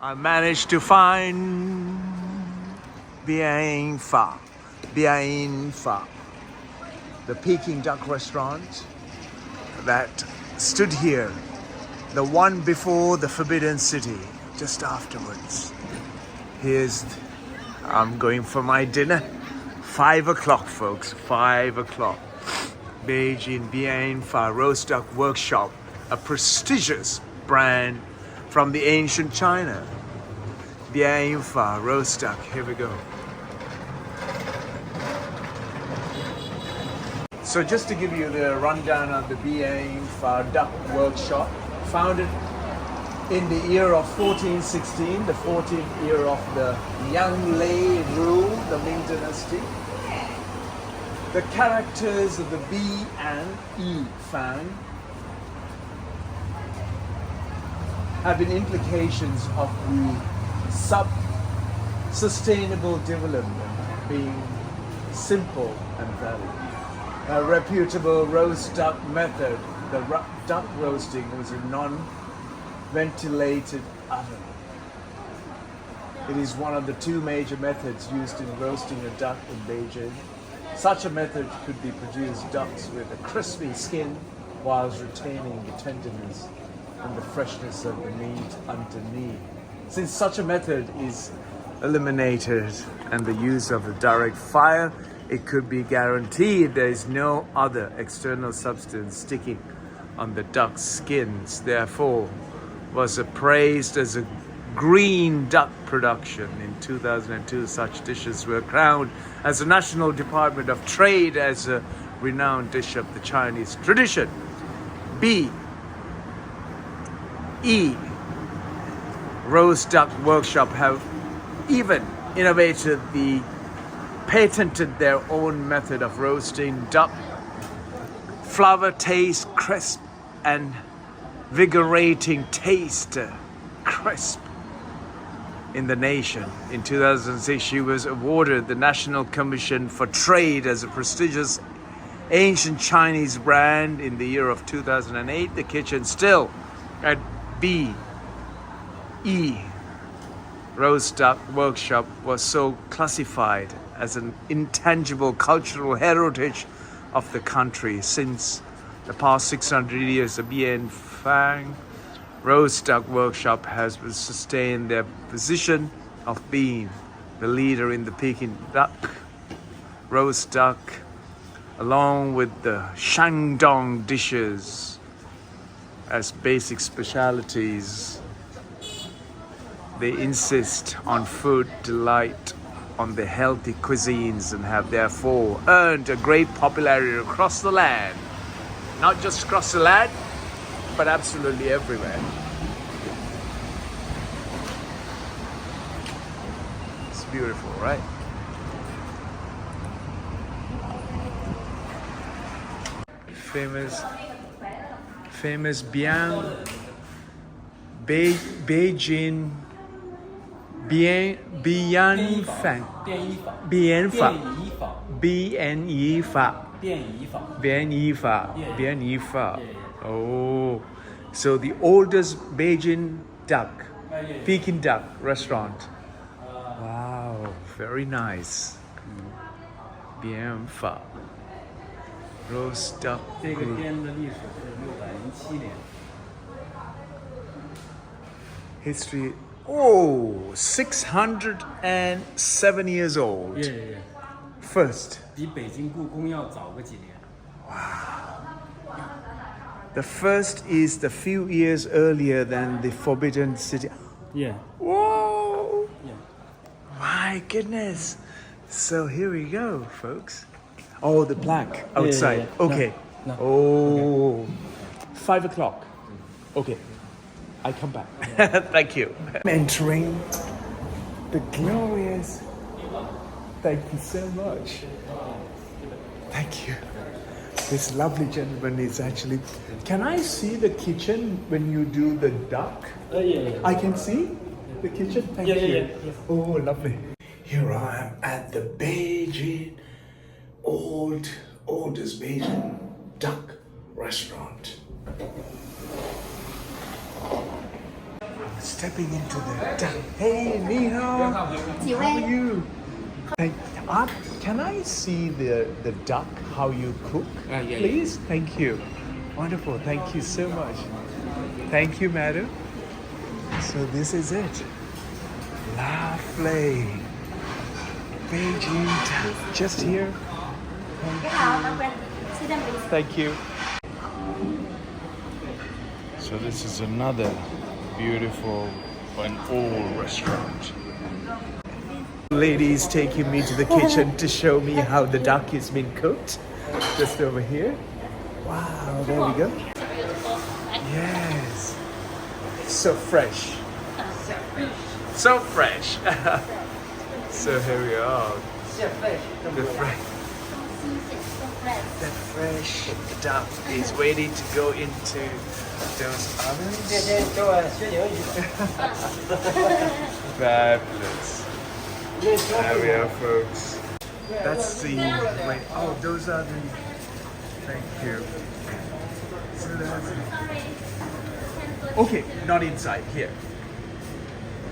I managed to find Bianyifang, the Peking duck restaurant that stood here, the one before the Forbidden City, just afterwards. I'm going for my dinner. 5 o'clock, folks, 5 o'clock. Beijing Bianyifang Roast Duck Workshop, a prestigious brand from the ancient China. Bianyifang Roast Duck, here we go. So just to give you the rundown of the Bianyifang Duck Workshop, founded in the year of 1416, the 14th year of the Yanlei rule, the Ming dynasty. The characters of the B and E Fang have been implications of the sustainable development being simple and valid. A reputable roast duck method, the duck roasting was a non-ventilated oven. It is one of the two major methods used in roasting a duck in Beijing. Such a method could be produced ducks with a crispy skin whilst retaining the tenderness and the freshness of the meat underneath. Since such a method is eliminated and the use of a direct fire, it could be guaranteed there is no other external substance sticking on the duck's skins. Therefore, was appraised as a green duck production. In 2002, such dishes were crowned as the National Department of Trade as a renowned dish of the Chinese tradition. B. E. Roast Duck Workshop have even patented their own method of roasting duck. Flavor, taste, crisp, and vigorating taste, crisp in the nation. In 2006, she was awarded the National Commission for Trade as a prestigious ancient Chinese brand. In the year of 2008, the kitchen still at B. E. Roast Duck Workshop was so classified as an intangible cultural heritage of the country. Since the past 600 years, the Bianyifang Roast Duck Workshop has sustained their position of being the leader in the Peking duck, roast duck, along with the Shandong dishes as basic specialities. They insist on food delight, on the healthy cuisines, and have therefore earned a great popularity across the land. Not just across the land, but absolutely everywhere. It's beautiful, right? Famous Beijing Bianyifang. Oh, so the oldest Beijing duck, Peking duck restaurant. Wow, very nice. Bianyifang roast duck. History. Oh, 607 years old. Yeah. First. 比北京故宫要早个几年。 The first is the few years earlier than the Forbidden City. Yeah. Whoa! Yeah. My goodness. So here we go, folks. Oh, the plaque outside. Yeah. Okay. No. Oh, okay. 5 o'clock. Okay. I come back. Thank you. I'm entering the glorious. Thank you so much. Thank you. This lovely gentleman is actually. Can I see the kitchen when you do the duck? Yeah. I can see the kitchen. Thank you. Yeah. Oh, lovely. Here I am at the Beijing oldest Beijing duck restaurant. stepping into the duck. Hey, ni hao. How are you? Can I see the duck, how you cook, please? Thank you. Wonderful. Thank you so much. Thank you, madam. So this is it. Lovely. Beijing duck. Just here. Thank you. So this is another beautiful and old restaurant. Ladies taking me to the kitchen to show me how the duck is being cooked. Just over here. Wow, there we go. Yes. So fresh. So fresh. So here we are. The fresh duck is waiting to go into those ovens. Fabulous. There we are, folks. That's the way. Oh, those are the. Thank you. So that's okay, not inside here.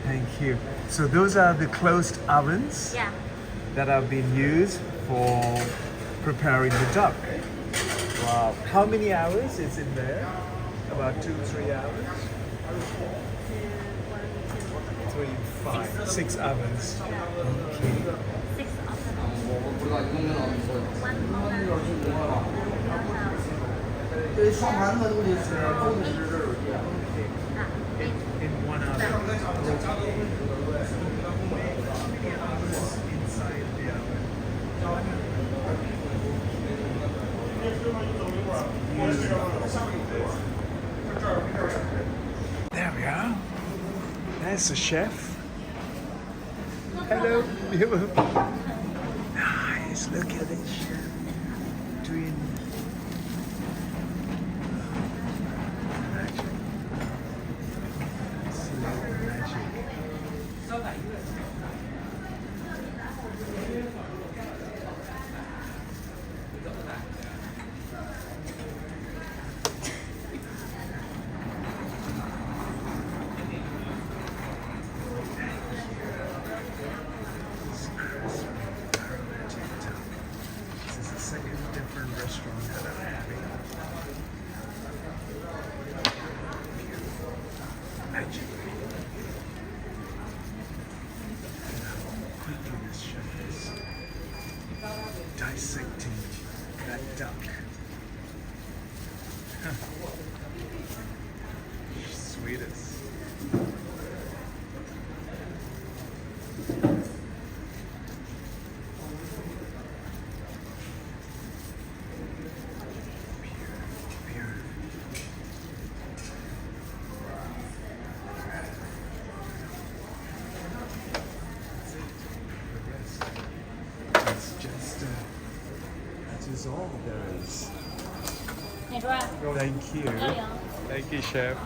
Thank you. So those are the closed ovens that have been used for preparing the duck. Wow. How many hours is in there? About 2-3 hours? 3, 5, 6 ovens. Okay. 6 In one oven. How many hours inside the oven? There we are. There's the chef. Hello. Nice. Look at it, chef. Doing magic. Slow magic. This is the second different restaurant that I'm having. Beautiful magic. And how quickly this chef is dissecting that duck. Sweetest. It's just that is all there is. Thank you. Thank you, chef.